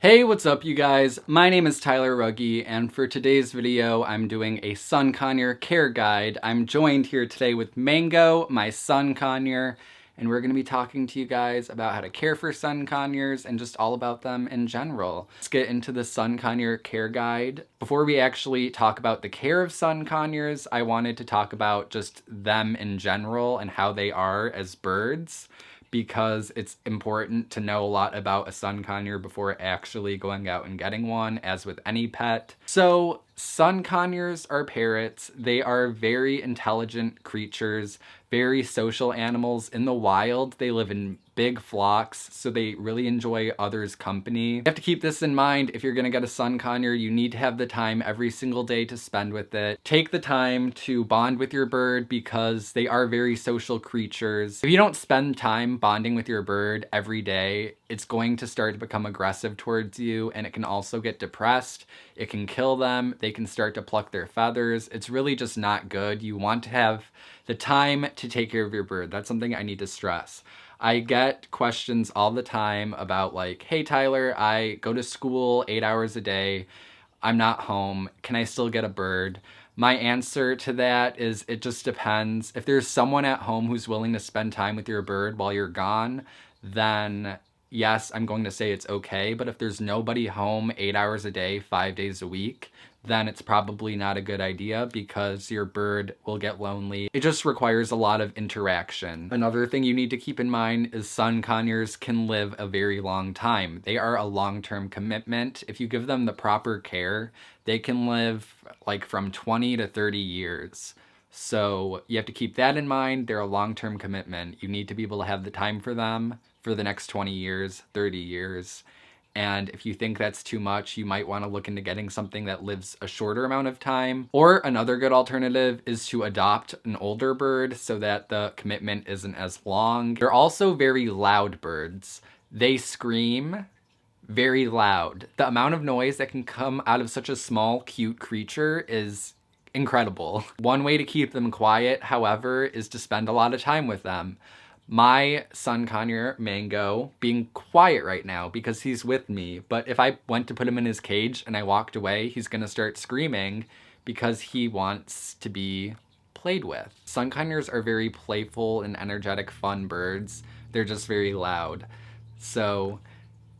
Hey, what's up you guys? My name is Tyler Rugge, and for today's video, I'm doing a sun conure care guide. I'm joined here today with Mango, my sun conure, and we're gonna be talking to you guys about how to care for sun conures and just all about them in general. Let's get into the sun conure care guide. Before we actually talk about the care of sun conures, I wanted to talk about just them in general and how they are as birds, because it's important to know a lot about a sun conure before actually going out and getting one, as with any pet. So sun conures are parrots. They are very intelligent creatures, very social animals. In the wild, they live in big flocks, so they really enjoy others' company. You have to keep this in mind. If you're gonna get a sun conure, you need to have the time every single day to spend with it. Take the time to bond with your bird because they are very social creatures. If you don't spend time bonding with your bird every day, it's going to start to become aggressive towards you, and it can also get depressed. It can kill them. They can start to pluck their feathers. It's really just not good. You want to have the time to take care of your bird. That's something I need to stress. I get questions all the time about like, hey Tyler, I go to school 8 hours a day. I'm not home. Can I still get a bird? My answer to that is it just depends. If there's someone at home who's willing to spend time with your bird while you're gone, then yes, I'm going to say it's okay. But if there's nobody home 8 hours a day, 5 days a week, then it's probably not a good idea because your bird will get lonely. It just requires a lot of interaction. Another thing you need to keep in mind is sun conures can live a very long time. They are a long-term commitment. If you give them the proper care, they can live like from 20 to 30 years. So you have to keep that in mind. They're a long-term commitment. You need to be able to have the time for them for the next 20 years, 30 years. And if you think that's too much, you might want to look into getting something that lives a shorter amount of time. Or another good alternative is to adopt an older bird so that the commitment isn't as long. They're also very loud birds. They scream very loud. The amount of noise that can come out of such a small, cute creature is incredible. One way to keep them quiet, however, is to spend a lot of time with them. My sun conure, Mango, being quiet right now because he's with me, but if I went to put him in his cage and I walked away, he's gonna start screaming because he wants to be played with. Sun conures are very playful and energetic, fun birds. They're just very loud. So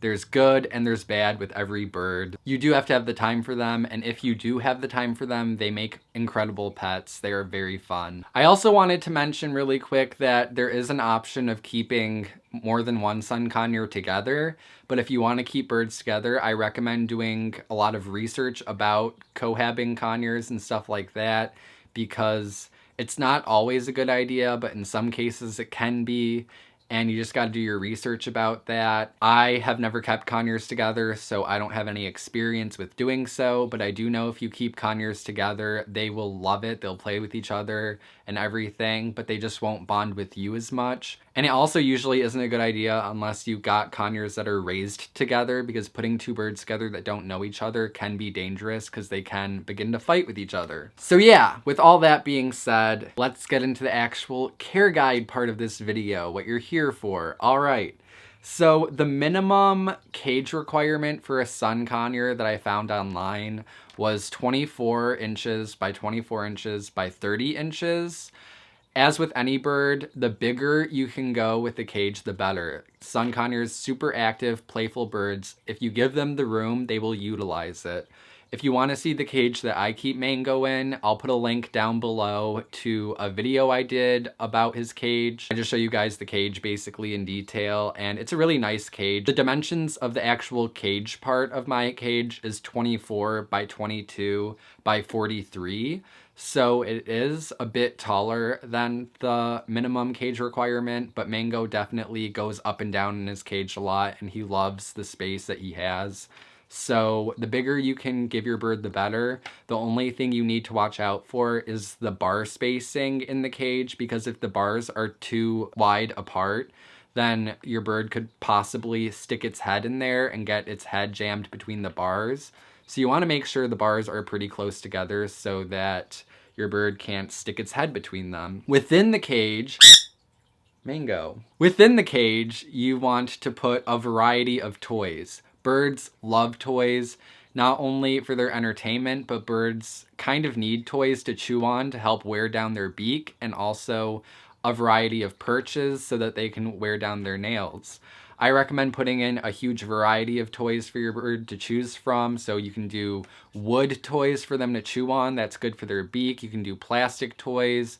there's good and there's bad with every bird. You do have to have the time for them, and if you do have the time for them, they make incredible pets. They are very fun. I also wanted to mention really quick that there is an option of keeping more than one sun conure together, but if you want to keep birds together, I recommend doing a lot of research about cohabbing conures and stuff like that, because it's not always a good idea, but in some cases it can be. And you just got to do your research about that. I have never kept conures together, so I don't have any experience with doing so, but I do know if you keep conures together, they will love it. They'll play with each other and everything, but they just won't bond with you as much. And it also usually isn't a good idea unless you got conures that are raised together, because putting two birds together that don't know each other can be dangerous because they can begin to fight with each other. So yeah, with all that being said, let's get into the actual care guide part of this video, what you're here for. All right. So the minimum cage requirement for a sun conure that I found online was 24 inches by 24 inches by 30 inches. As with any bird, the bigger you can go with the cage, the better. Sun conures, super active, playful birds. If you give them the room, they will utilize it. If you want to see the cage that I keep Mango in, I'll put a link down below to a video I did about his cage. I just show you guys the cage basically in detail, and it's a really nice cage. The dimensions of the actual cage part of my cage is 24 by 22 by 43. So it is a bit taller than the minimum cage requirement, but Mango definitely goes up and down in his cage a lot, and he loves the space that he has. So the bigger you can give your bird, the better. The only thing you need to watch out for is the bar spacing in the cage, because if the bars are too wide apart, then your bird could possibly stick its head in there and get its head jammed between the bars. So you want to make sure the bars are pretty close together so that your bird can't stick its head between them. Within the cage, Mango. Within the cage, you want to put a variety of toys. Birds love toys, not only for their entertainment, but birds kind of need toys to chew on to help wear down their beak, and also a variety of perches so that they can wear down their nails. I recommend putting in a huge variety of toys for your bird to choose from. So you can do wood toys for them to chew on. That's good for their beak. You can do plastic toys,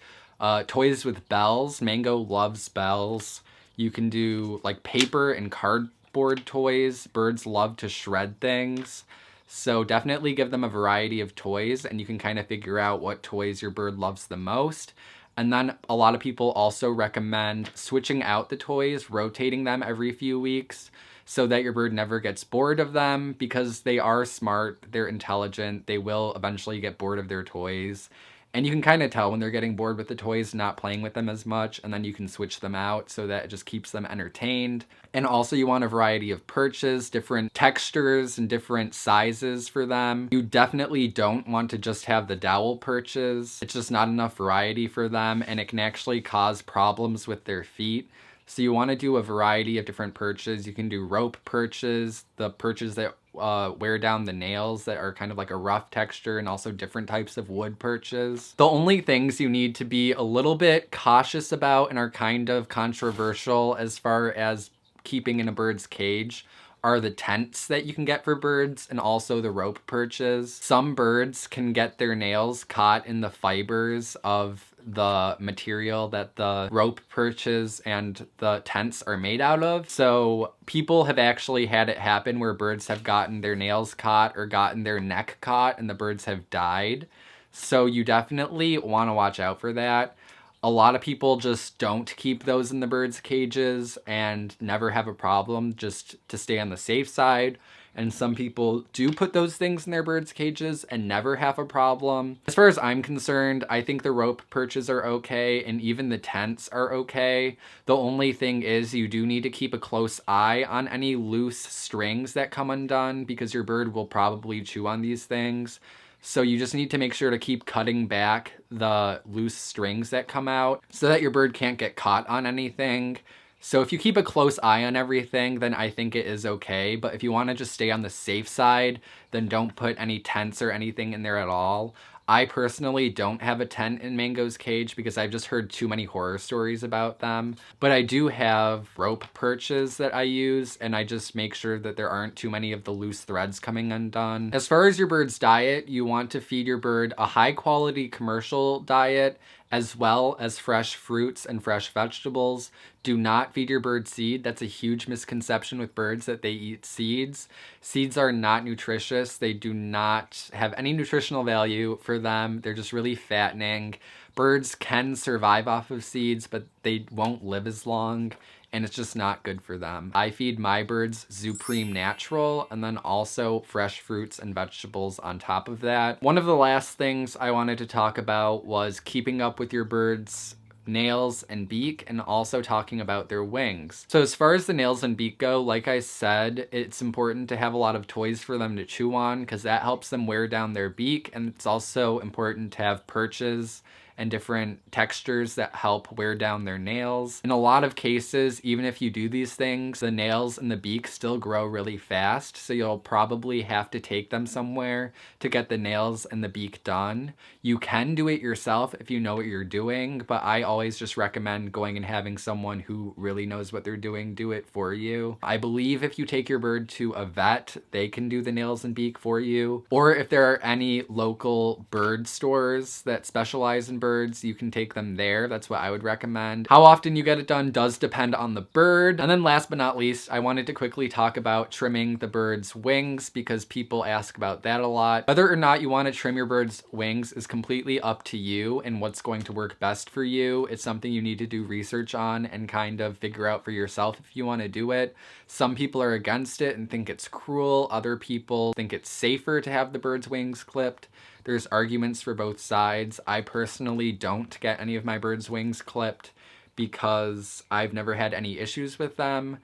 toys with bells. Mango loves bells. You can do like paper and cardboard toys. Birds love to shred things. So definitely give them a variety of toys, and you can kind of figure out what toys your bird loves the most. And then a lot of people also recommend switching out the toys, rotating them every few weeks so that your bird never gets bored of them, because they are smart, they're intelligent, they will eventually get bored of their toys. And you can kind of tell when they're getting bored with the toys, not playing with them as much, and then you can switch them out so that it just keeps them entertained. And also you want a variety of perches, different textures and different sizes for them. You definitely don't want to just have the dowel perches. It's just not enough variety for them, and it can actually cause problems with their feet. So you want to do a variety of different perches. You can do rope perches, the perches that wear down the nails that are kind of like a rough texture, and also different types of wood perches. The only things you need to be a little bit cautious about and are kind of controversial as far as keeping in a bird's cage are the tents that you can get for birds, and also the rope perches. Some birds can get their nails caught in the fibers of the material that the rope perches and the tents are made out of. So people have actually had it happen where birds have gotten their nails caught or gotten their neck caught and the birds have died. So you definitely want to watch out for that. A lot of people just don't keep those in the birds' cages and never have a problem, just to stay on the safe side. And some people do put those things in their birds' cages and never have a problem. As far as I'm concerned, I think the rope perches are okay, and even the tents are okay. The only thing is you do need to keep a close eye on any loose strings that come undone, because your bird will probably chew on these things. So you just need to make sure to keep cutting back the loose strings that come out so that your bird can't get caught on anything. So if you keep a close eye on everything, then I think it is okay. But if you want to just stay on the safe side, then don't put any tents or anything in there at all. I personally don't have a tent in Mango's cage because I've just heard too many horror stories about them. But I do have rope perches that I use, and I just make sure that there aren't too many of the loose threads coming undone. As far as your bird's diet, you want to feed your bird a high quality commercial diet, as well as fresh fruits and fresh vegetables. Do not feed your bird seed. That's a huge misconception with birds, that they eat seeds. Seeds are not nutritious. They do not have any nutritional value for them. They're just really fattening. Birds can survive off of seeds, but they won't live as long, and it's just not good for them. I feed my birds Supreme Natural, and then also fresh fruits and vegetables on top of that. One of the last things I wanted to talk about was keeping up with your birds' nails and beak, and also talking about their wings. So as far as the nails and beak go, like I said, it's important to have a lot of toys for them to chew on, because that helps them wear down their beak, and it's also important to have perches and different textures that help wear down their nails. In a lot of cases, even if you do these things, the nails and the beak still grow really fast, so you'll probably have to take them somewhere to get the nails and the beak done. You can do it yourself if you know what you're doing, but I always just recommend going and having someone who really knows what they're doing do it for you. I believe if you take your bird to a vet, they can do the nails and beak for you. Or if there are any local bird stores that specialize in birds, you can take them there. That's what I would recommend. How often you get it done does depend on the bird. And then last but not least, I wanted to quickly talk about trimming the bird's wings, because people ask about that a lot. Whether or not you want to trim your bird's wings is completely up to you and what's going to work best for you. It's something you need to do research on and kind of figure out for yourself if you want to do it. Some people are against it and think it's cruel. Other people think it's safer to have the bird's wings clipped. There's arguments for both sides. I personally don't get any of my birds' wings clipped because I've never had any issues with them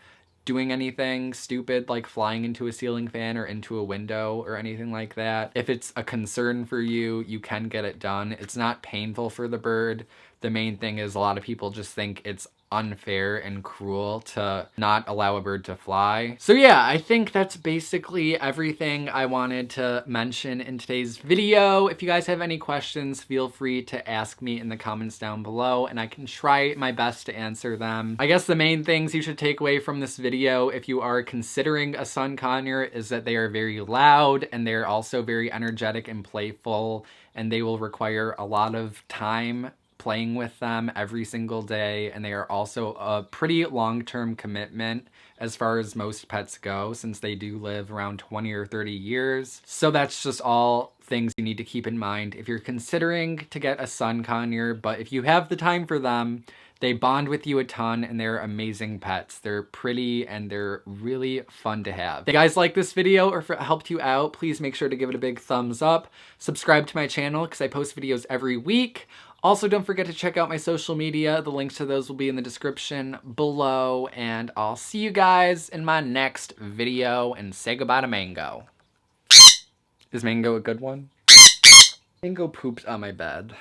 doing anything stupid like flying into a ceiling fan or into a window or anything like that. If it's a concern for you, you can get it done. It's not painful for the bird. The main thing is a lot of people just think it's unfair and cruel to not allow a bird to fly. So yeah, I think that's basically everything I wanted to mention in today's video. If you guys have any questions, feel free to ask me in the comments down below and I can try my best to answer them. I guess the main things you should take away from this video if you are considering a sun conure is that they are very loud and they're also very energetic and playful, and they will require a lot of time playing with them every single day, and they are also a pretty long-term commitment as far as most pets go, since they do live around 20 or 30 years. So that's just all things you need to keep in mind if you're considering to get a sun conure. But if you have the time for them, they bond with you a ton and they're amazing pets. They're pretty and they're really fun to have. If you guys like this video or if it helped you out, please make sure to give it a big thumbs up. Subscribe to my channel because I post videos every week. Also, don't forget to check out my social media. The links to those will be in the description below, and I'll see you guys in my next video, and say goodbye to Mango. Is Mango a good one? Mango pooped on my bed.